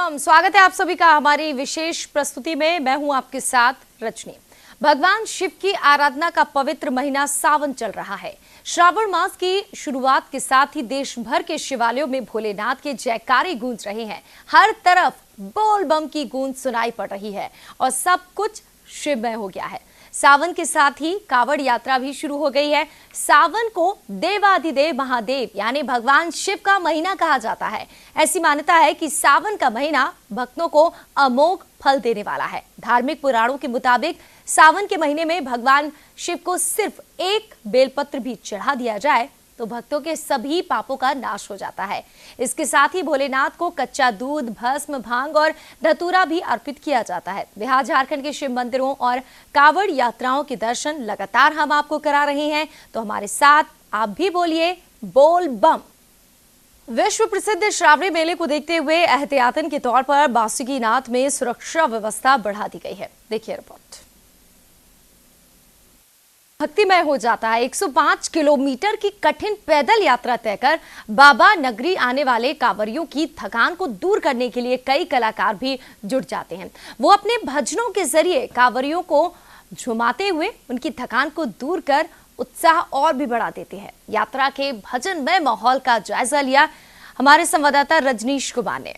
बम। स्वागत है आप सभी का हमारी विशेष प्रस्तुति में। मैं हूं आपके साथ रजनी। भगवान शिव की आराधना का पवित्र महीना सावन चल रहा है। श्रावण मास की शुरुआत के साथ ही देश भर के शिवालयों में भोलेनाथ के जयकारे गूंज रहे हैं। हर तरफ बोल बम की गूंज सुनाई पड़ रही है और सब कुछ शिवमय हो गया है। सावन के साथ ही कावड़ यात्रा भी शुरू हो गई है। सावन को देवाधिदेव महादेव यानी भगवान शिव का महीना कहा जाता है। ऐसी मान्यता है कि सावन का महीना भक्तों को अमोघ फल देने वाला है। धार्मिक पुराणों के मुताबिक सावन के महीने में भगवान शिव को सिर्फ एक बेलपत्र भी चढ़ा दिया जाए तो भक्तों के सभी पापों का नाश हो जाता है। इसके साथ ही भोलेनाथ को कच्चा दूध, भस्म, भांग और धतूरा भी अर्पित किया जाता है। बिहार झारखंड के शिव मंदिरों और कावड़ यात्राओं के दर्शन लगातार हम आपको करा रहे हैं, तो हमारे साथ आप भी बोलिए बोल बम। विश्व प्रसिद्ध श्रावणी मेले को देखते हुए एहतियातन के तौर पर बासुकीनाथ में सुरक्षा व्यवस्था बढ़ा दी गई है। देखिए रिपोर्ट। भक्तिमय हो जाता है। 105 किलोमीटर की कठिन पैदल यात्रा तय कर बाबा नगरी आने वाले कांवरियों की थकान को दूर करने के लिए कई कलाकार भी जुट जाते हैं। वो अपने भजनों के जरिए कांवरियों को झुमाते हुए उनकी थकान को दूर कर उत्साह और भी बढ़ा देते हैं। यात्रा के भजनमय माहौल का जायजा लिया हमारे संवाददाता रजनीश कुमार ने।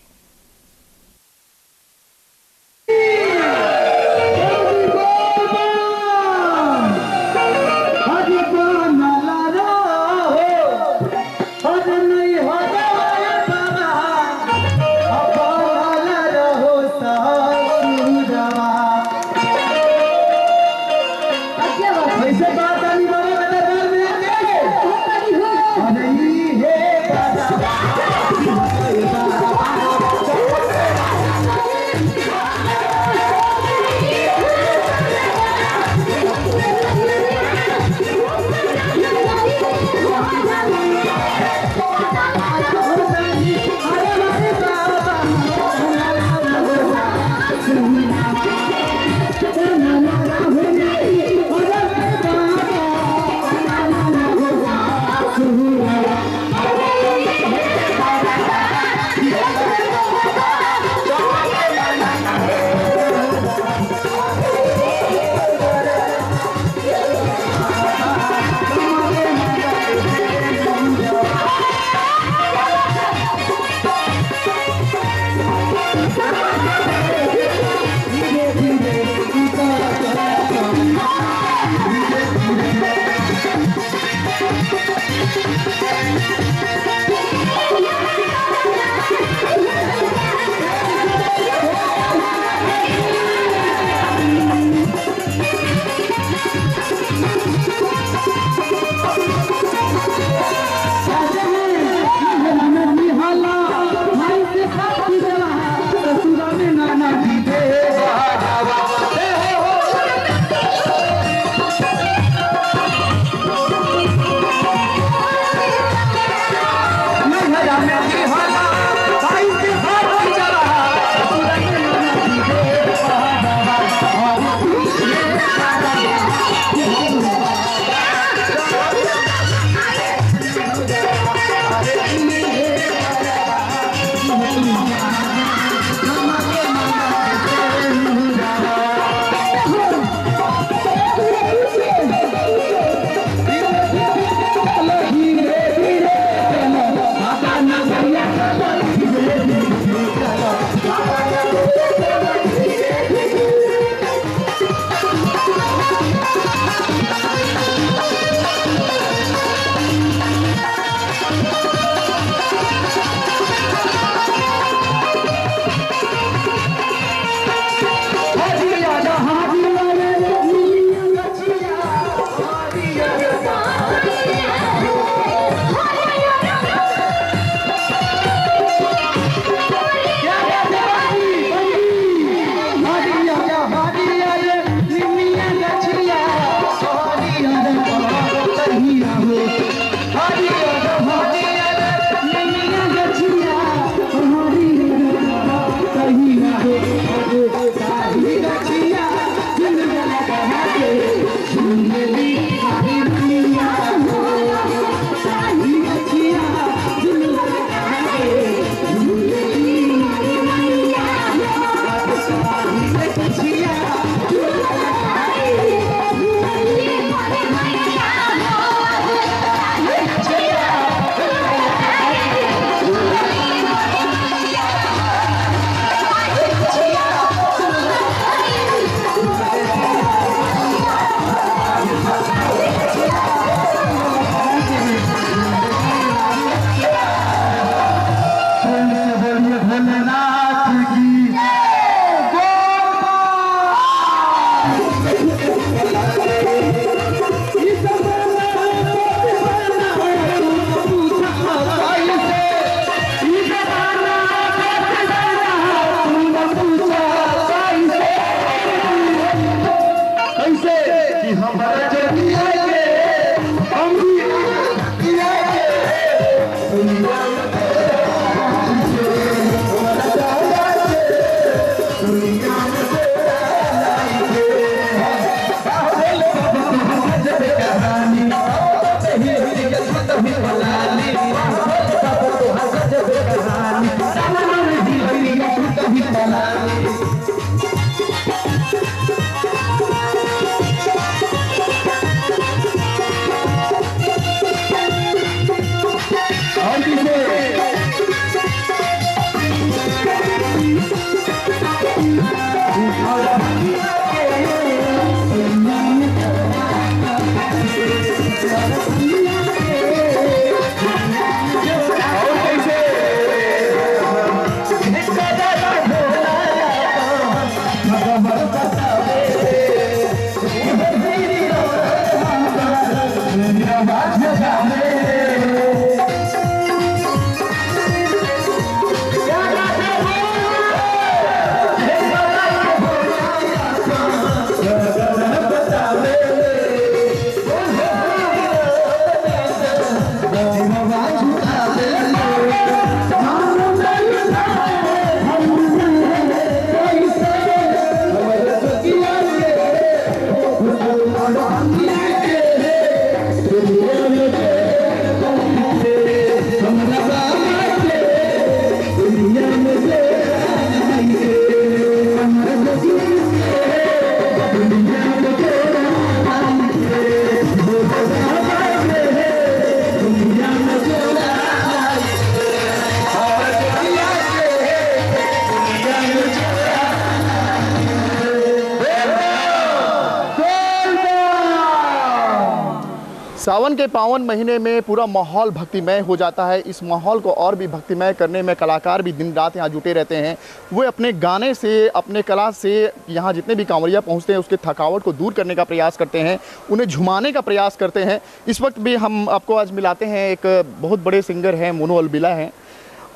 सावन के पावन महीने में पूरा माहौल भक्तिमय हो जाता है। इस माहौल को और भी भक्तिमय करने में कलाकार भी दिन रात यहाँ जुटे रहते हैं। वे अपने गाने से, अपने कला से यहाँ जितने भी कांवरिया पहुँचते हैं उसके थकावट को दूर करने का प्रयास करते हैं, उन्हें झुमाने का प्रयास करते हैं। इस वक्त भी हम आपको आज मिलाते हैं, एक बहुत बड़े सिंगर हैं, मोनू अलबिला हैं,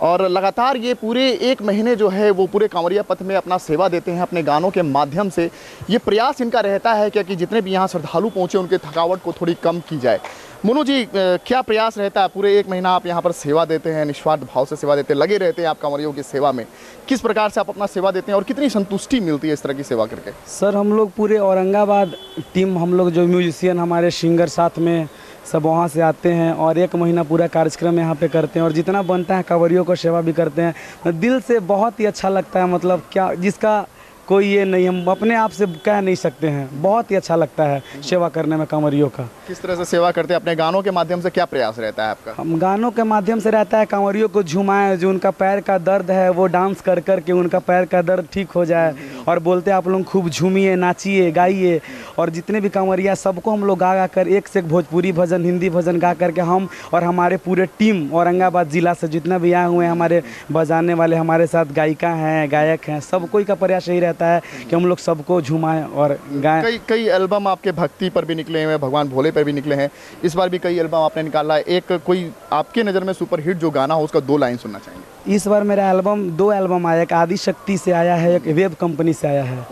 और लगातार ये पूरे एक महीने जो है वो पूरे कांवरिया पथ में अपना सेवा देते हैं अपने गानों के माध्यम से। ये प्रयास इनका रहता है कि जितने भी यहाँ श्रद्धालु पहुँचे उनके थकावट को थोड़ी कम की जाए। मोनू जी, क्या प्रयास रहता है? पूरे एक महीना आप यहाँ पर सेवा देते हैं, निस्वार्थ भाव से सेवा देते हैं, लगे रहते हैं आप कांवरियों की सेवा में। किस प्रकार से आप अपना सेवा देते हैं और कितनी संतुष्टि मिलती है इस तरह की सेवा करके? सर, हम लोग पूरे औरंगाबाद टीम, हम लोग जो म्यूजिशियन हमारे सिंगर साथ में सब वहाँ से आते हैं और एक महीना पूरा कार्यक्रम यहाँ पे करते हैं और जितना बनता है कांवरियों को सेवा भी करते हैं। दिल से बहुत ही अच्छा लगता है, मतलब क्या, जिसका कोई ये नहीं, हम अपने आप से कह नहीं सकते हैं। बहुत ही अच्छा लगता है सेवा करने में कांवरियों का। किस तरह से सेवा करते हैं? अपने गानों के माध्यम से क्या प्रयास रहता है आपका? हम गानों के माध्यम से रहता है कांवरियों को झुमाएं, जो उनका पैर का दर्द है वो डांस कर कर के उनका पैर का दर्द ठीक हो जाए। और बोलते हैं आप लोग खूब झूमिए, नाचिए, गाइए। और जितने भी कांवरिया सबको हम लोग गा गा कर, एक से एक भोजपुरी भजन, हिंदी भजन गा करके हम और हमारे पूरे टीम औरंगाबाद जिला से जितना भी आए हुए हैं हमारे बजाने वाले, हमारे साथ गायिका हैं, गायक हैं, सब कोई का प्रयास यही रहता है कि हम लोग सबको झुमाएं और गाएं। कई एल्बम आपके भक्ति पर भी निकले हैं, भगवान भोले पर भी निकले हैं। इस बार भी कई एल्बम आपने निकाला है। एक कोई आपके नज़र में सुपर हिट जो गाना हो उसका 2 लाइन सुनना चाहेंगे? इस बार मेरा एल्बम 2 एल्बम आया, एक आदि शक्ति से आया है, एक वेब कंपनी से आया है।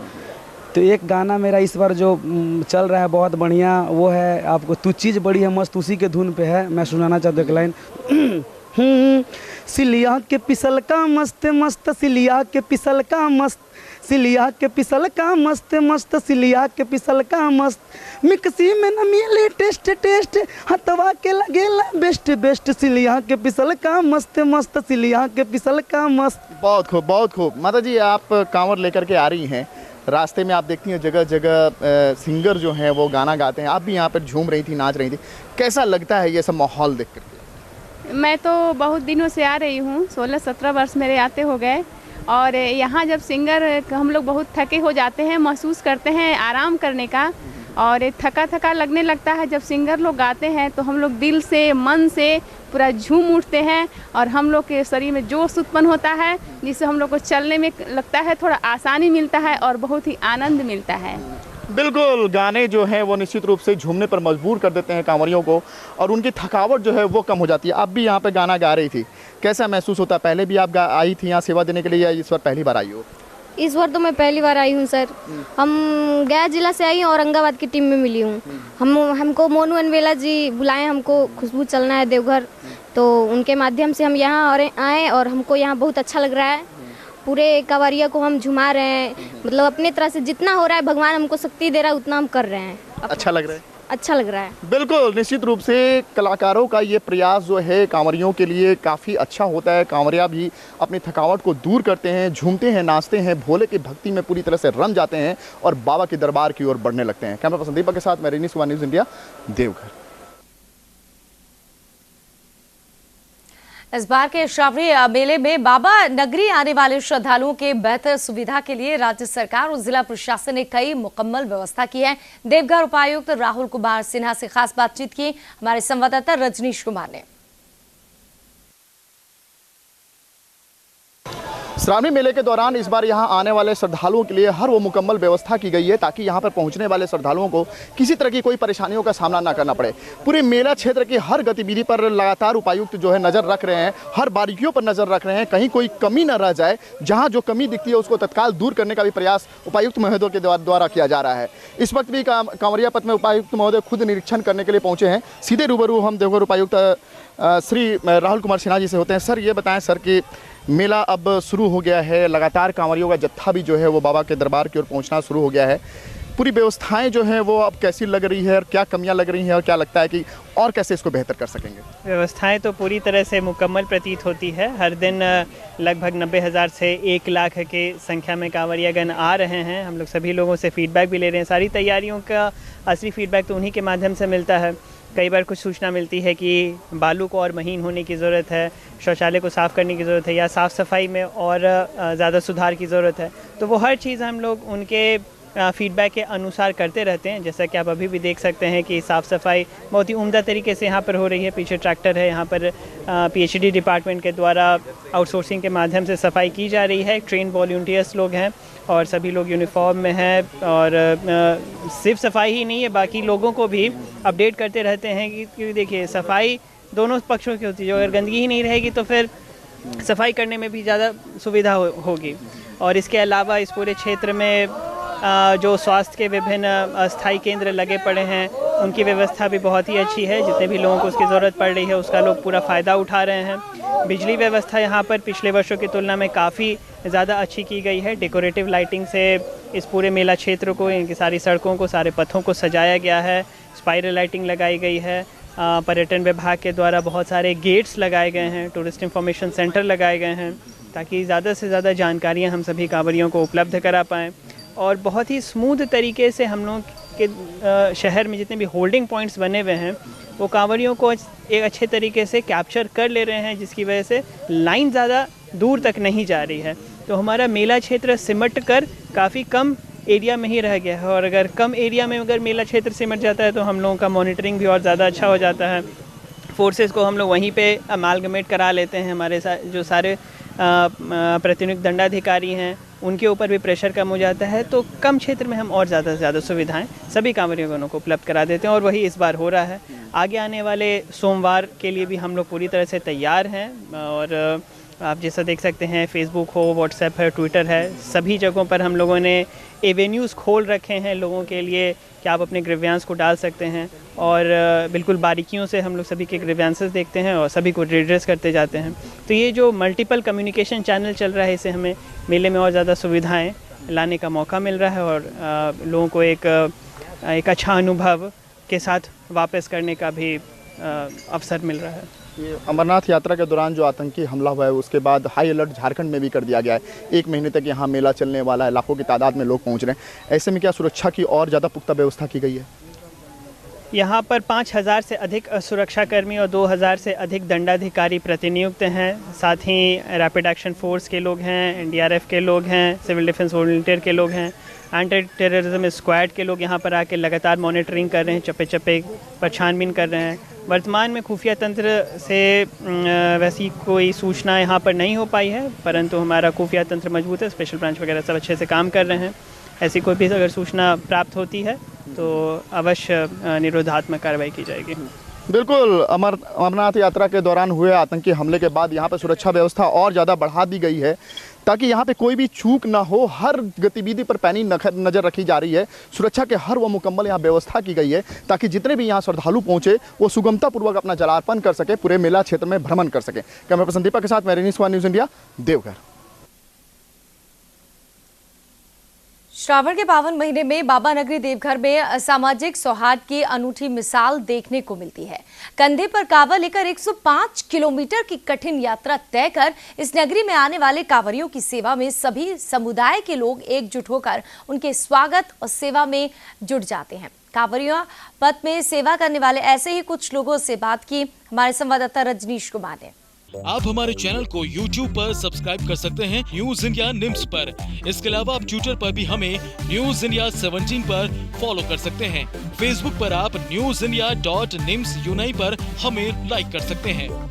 तो एक गाना मेरा इस बार जो चल रहा है बहुत बढ़िया, वो है आपको तू चीज़ बड़ी है मस्त, उसी के धुन पे है। मैं सुनाना चाहता हूँ एक लाइन। सिलिया के पिसल का मस्त मस्त, सिलिया के पिसल का मस्त, सिलिया के पिसल का मस्त मस्त, सिलिया के पिसल का मस्त, मिक्सी में न मिले टेस्ट टेस्ट, हथवा के लगेला बेस्ट बेस्ट, सिलिया के पिसल का मस्त मस्त, सिलिया के पिसल का मस्त। बहुत खूब, बहुत खूब। माता जी, आप कांवर लेकर के आ रही हैं, रास्ते में आप देखती हैं जगह जगह सिंगर जो हैं वो गाना गाते हैं, आप भी यहाँ पर झूम रही थी, नाच रही थी। कैसा लगता है ये सब माहौल देख करके? मैं तो बहुत दिनों से आ रही हूँ, 16-17 वर्ष मेरे आते हो गए। और यहाँ जब सिंगर, हम लोग बहुत थके हो जाते हैं, महसूस करते हैं आराम करने का, और थका थका लगने लगता है। जब सिंगर लोग गाते हैं तो हम लोग दिल से, मन से पूरा झूम उठते हैं और हम लोग के शरीर में जोश उत्पन्न होता है, जिससे हम लोग को चलने में लगता है थोड़ा आसानी मिलता है और बहुत ही आनंद मिलता है। बिल्कुल, गाने जो हैं वो निश्चित रूप से झूमने पर मजबूर कर देते हैं कांवरियों को और उनकी थकावट जो है वो कम हो जाती है। आप भी यहाँ पे गाना गा रही थी, कैसा महसूस होता है? पहले भी आप आई थी यहाँ सेवा देने के लिए या इस बार पहली बार आई हो? इस बार तो मैं पहली बार आई हूँ सर। हम गया जिला से आई हूँ, औरंगाबाद की टीम में मिली हूँ। हमको मोनू अलबिला जी बुलाए, हमको खुशबू चलना है देवघर, तो उनके माध्यम से हम यहाँ आए और हमको यहाँ बहुत अच्छा लग रहा है। पूरे कांवरिया को हम झुमा रहे हैं, मतलब अपने तरह से जितना हो रहा है भगवान हमको शक्ति दे रहा है उतना हम कर रहे हैं। अच्छा लग रहा है? अच्छा लग रहा है। बिल्कुल, निश्चित रूप से कलाकारों का ये प्रयास जो है कांवरियों के लिए काफ़ी अच्छा होता है। कांवरिया भी अपनी थकावट को दूर करते हैं, झूमते हैं, नाचते हैं, भोले की भक्ति में पूरी तरह से रम जाते हैं और बाबा के दरबार की ओर बढ़ने लगते हैं। कैमरा पर्सन दीपक के साथ मैं रिनी सुबह, न्यूज़ इंडिया, देवघर। इस बार के श्रावणी मेले में बाबा नगरी आने वाले श्रद्धालुओं के बेहतर सुविधा के लिए राज्य सरकार और जिला प्रशासन ने कई मुकम्मल व्यवस्था की है। देवघर उपायुक्त राहुल कुमार सिन्हा से खास बातचीत की हमारे संवाददाता रजनीश कुमार ने। श्रावणी मेले के दौरान इस बार यहां आने वाले श्रद्धालुओं के लिए हर वो मुकम्मल व्यवस्था की गई है ताकि यहां पर पहुंचने वाले श्रद्धालुओं को किसी तरह की कोई परेशानियों का सामना ना करना पड़े। पूरे मेला क्षेत्र की हर गतिविधि पर लगातार उपायुक्त जो है नज़र रख रहे हैं, हर बारीकियों पर नज़र रख रहे हैं, कहीं कोई कमी न रह जाए। जहाँ जो कमी दिखती है उसको तत्काल दूर करने का भी प्रयास उपायुक्त महोदय के द्वारा किया जा रहा है। इस वक्त भी कांवरिया पथ में उपायुक्त महोदय खुद निरीक्षण करने के लिए पहुँचे हैं। सीधे रूबरू हम देवघर उपायुक्त श्री राहुल कुमार सिन्हा जी से होते हैं। सर, ये बताएं सर कि मेला अब शुरू हो गया है, लगातार कांवरियों का जत्था भी जो है वो बाबा के दरबार की ओर पहुंचना शुरू हो गया है। पूरी व्यवस्थाएं जो हैं वो अब कैसी लग रही है और क्या कमियां लग रही हैं और क्या लगता है कि और कैसे इसको बेहतर कर सकेंगे? व्यवस्थाएं तो पूरी तरह से मुकम्मल प्रतीत होती है। हर दिन लगभग 90,000 से 1 लाख के संख्या में कांवरियागण आ रहे हैं। हम लोग सभी लोगों से फीडबैक भी ले रहे हैं। सारी तैयारियों का असली फीडबैक तो उन्हीं के माध्यम से मिलता है। कई बार कुछ सूचना मिलती है कि बालू को और महीन होने की ज़रूरत है, शौचालय को साफ़ करने की ज़रूरत है या साफ़ सफाई में और ज़्यादा सुधार की ज़रूरत है। तो वो हर चीज़ हम लोग उनके फीडबैक के अनुसार करते रहते हैं। जैसा कि आप अभी भी देख सकते हैं कि साफ़ सफाई बहुत ही उम्दा तरीके से यहाँ पर हो रही है। पीछे ट्रैक्टर है, यहाँ पर PhD डिपार्टमेंट के द्वारा आउटसोर्सिंग के माध्यम से सफाई की जा रही है। ट्रेन वॉलंटियर्स लोग हैं और सभी लोग यूनिफॉर्म में हैं और सिर्फ सफाई ही नहीं है, बाकी लोगों को भी अपडेट करते रहते हैं कि देखिए सफाई दोनों पक्षों की होती है। जो अगर गंदगी ही नहीं रहेगी तो फिर सफाई करने में भी ज़्यादा सुविधा होगी। और इसके अलावा इस पूरे क्षेत्र में जो स्वास्थ्य के विभिन्न अस्थायी केंद्र लगे पड़े हैं उनकी व्यवस्था भी बहुत ही अच्छी है। जितने भी लोगों को उसकी ज़रूरत पड़ रही है उसका लोग पूरा फ़ायदा उठा रहे हैं। बिजली व्यवस्था यहाँ पर पिछले वर्षों की तुलना में काफ़ी ज़्यादा अच्छी की गई है। डेकोरेटिव लाइटिंग से इस पूरे मेला क्षेत्र को, इनकी सारी सड़कों को, सारे पथों को सजाया गया है। स्पाइरल लाइटिंग लगाई गई है। पर्यटन विभाग के द्वारा बहुत सारे गेट्स लगाए गए हैं, टूरिस्ट इंफॉर्मेशन सेंटर लगाए गए हैं ताकि ज़्यादा से ज़्यादा जानकारियाँ हम सभी कांवरियों को उपलब्ध करा पाएँ। और बहुत ही स्मूथ तरीके से हम लोग के शहर में जितने भी होल्डिंग पॉइंट्स बने हुए हैं वो कांवरियों को एक अच्छे तरीके से कैप्चर कर ले रहे हैं, जिसकी वजह से लाइन ज़्यादा दूर तक नहीं जा रही है। तो हमारा मेला क्षेत्र सिमट कर काफ़ी कम एरिया में ही रह गया है। और अगर कम एरिया में अगर मेला क्षेत्र सिमट जाता है तो हम लोगों का मॉनिटरिंग भी और ज़्यादा अच्छा हो जाता है। फोर्सेस को हम लोग वहीं पे अमालगमेट करा लेते हैं। हमारे जो सारे प्रतिनियुक्त दंडाधिकारी हैं उनके ऊपर भी प्रेशर कम हो जाता है। तो कम क्षेत्र में हम और ज़्यादा से ज़्यादा सुविधाएं सभी कांवरियों को उपलब्ध करा देते हैं और वही इस बार हो रहा है। आगे आने वाले सोमवार के लिए भी हम लोग पूरी तरह से तैयार हैं। और आप जैसा देख सकते हैं फेसबुक हो, व्हाट्सएप है, ट्विटर है, सभी जगहों पर हम लोगों ने एवेन्यूज़ खोल रखे हैं लोगों के लिए कि आप अपने ग्रीवियांस को डाल सकते हैं। और बिल्कुल बारीकियों से हम लोग सभी के ग्रीवियांसेस देखते हैं और सभी को रिड्रेस करते जाते हैं। तो ये जो मल्टीपल कम्युनिकेशन चैनल चल रहा है इससे हमें मेले में और ज़्यादा सुविधाएं लाने का मौका मिल रहा है और लोगों को एक अच्छा अनुभव के साथ वापस करने का भी अवसर मिल रहा है। ये अमरनाथ यात्रा के दौरान जो आतंकी हमला हुआ है उसके बाद हाई अलर्ट झारखंड में भी कर दिया गया है। 1 महीने तक यहाँ मेला चलने वाला है, लाखों की तादाद में लोग पहुँच रहे हैं। ऐसे में क्या सुरक्षा की और ज़्यादा पुख्ता व्यवस्था की गई है? यहाँ पर 5,000 से अधिक सुरक्षाकर्मी और 2,000 से अधिक दंडाधिकारी प्रतिनियुक्त हैं। साथ ही रैपिड एक्शन फोर्स के लोग हैं, NDRF के लोग हैं, सिविल डिफेंस वॉलंटियर के लोग हैं, एंटी टेररिज्म स्क्वाड के लोग यहाँ पर आके लगातार मॉनिटरिंग कर रहे हैं, चप्पे चप्पे पर छानबीन कर रहे हैं। वर्तमान में खुफिया तंत्र से वैसी कोई सूचना यहाँ पर नहीं हो पाई है, परंतु हमारा खुफिया तंत्र मजबूत है। स्पेशल ब्रांच वगैरह सब अच्छे से काम कर रहे हैं। ऐसी कोई भी अगर सूचना प्राप्त होती है तो अवश्य निरोधात्मक कार्रवाई की जाएगी। बिल्कुल, अमरनाथ यात्रा के दौरान हुए आतंकी हमले के बाद यहाँ पर सुरक्षा व्यवस्था और ज़्यादा बढ़ा दी गई है ताकि यहाँ पे कोई भी चूक ना हो। हर गतिविधि पर पैनी नज़र रखी जा रही है। सुरक्षा के हर वो मुकम्मल यहाँ व्यवस्था की गई है ताकि जितने भी यहाँ श्रद्धालु पहुँचे वो सुगमतापूर्वक अपना जलार्पण कर सके, पूरे मेला क्षेत्र में भ्रमण कर सके। कैमरा पर्सन दीपक के साथ मैं रजनीश कुमार, न्यूज़ इंडिया, देवघर। श्रावण के पावन महीने में बाबा नगरी देवघर में सामाजिक सौहार्द की अनूठी मिसाल देखने को मिलती है। कंधे पर कांवर लेकर 105 किलोमीटर की कठिन यात्रा तय कर इस नगरी में आने वाले कांवरियों की सेवा में सभी समुदाय के लोग एकजुट होकर उनके स्वागत और सेवा में जुट जाते हैं। कांवरिया पथ में सेवा करने वाले ऐसे ही कुछ लोगों से बात की हमारे संवाददाता रजनीश कुमार ने। आप हमारे चैनल को YouTube पर सब्सक्राइब कर सकते हैं न्यूज इंडिया निम्स पर। इसके अलावा आप ट्विटर पर भी हमें न्यूज इंडिया 17 पर फॉलो कर सकते हैं। फेसबुक पर आप newsindia.nimsUnai पर हमें लाइक कर सकते हैं।